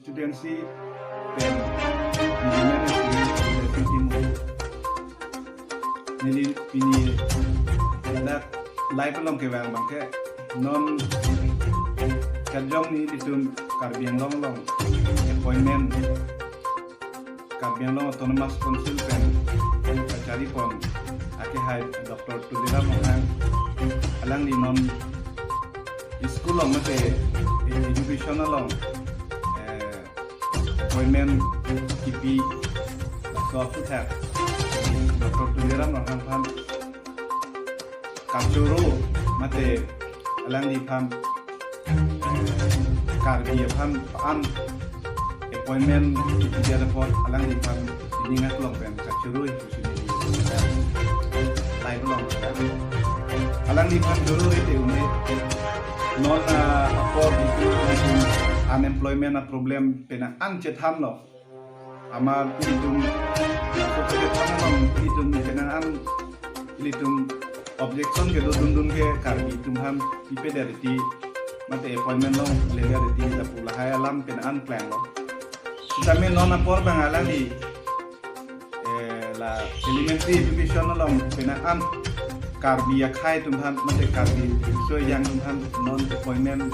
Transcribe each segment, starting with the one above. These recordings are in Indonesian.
Studency dan Nilainya dari timur. Nilai ini ada live belum kewang bangke non kerjong ni itu karbiang long appointment karbiang long autonomous consultant cari pon ake hai doktor tudira mohang alang di non school long mate educational long appointment kipi suatu tag doktor tudira mohang pam kapsuru mate alang di pam karbi pam an appointment dia report alang di pam ini ngat long pem kapsuru itu sudah live long alang di pam dulu itu non afford itu unemployment problem pena ancet ham lo ama itu sokete ham itu pena an itu objection ke dun ke karbi tumham ipe dari ti mate appointment lo le dari ti ta pula hai alam pen an plan lo kita me non apor bangalan di la elementary education lo pen an karbi ya khai tumham mate karbi so yang tumham non appointment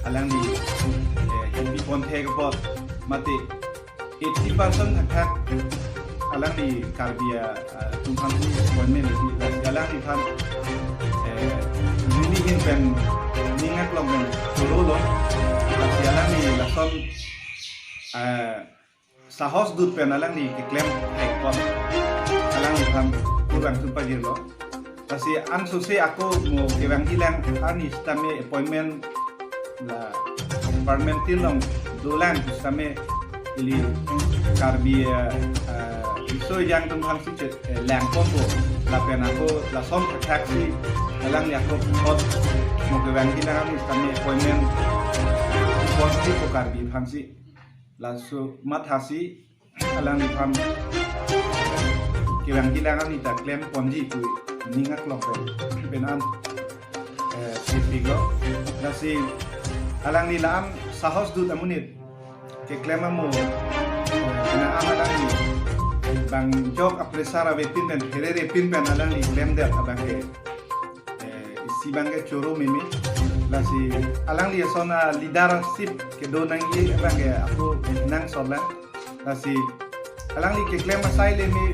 alang di di ponte ke pot mate 80% thak alang di karbia tumham ni appointment di alang di tham ini pen ningat long ben solo lo alang di lason sahos dut pen alang di klaim ekon alang di tham kurang tumpa lo kasi an sose aku mau kewang hilang ani stame appointment la departmental long dolan stame ili karbia iso yang tumham si lang kombo la pena ko la som taxi alang ya ko hot mo ke bang kita kami kami appointment positif ko karbi phamsi la so mathasi alang ni pham ke bang kita kami ta claim ponji ku ningat long penan figo nasi alang ni lam sahos du tamunit ke claim mo na amalang ni bang jok apresara betin dan herere pin pen alang ni claim der abang ke si bangke coro mimi lasi alang dia sona leadership ke do nang ye abang ke aku nang sola lasi alang ni ke claim masai le mi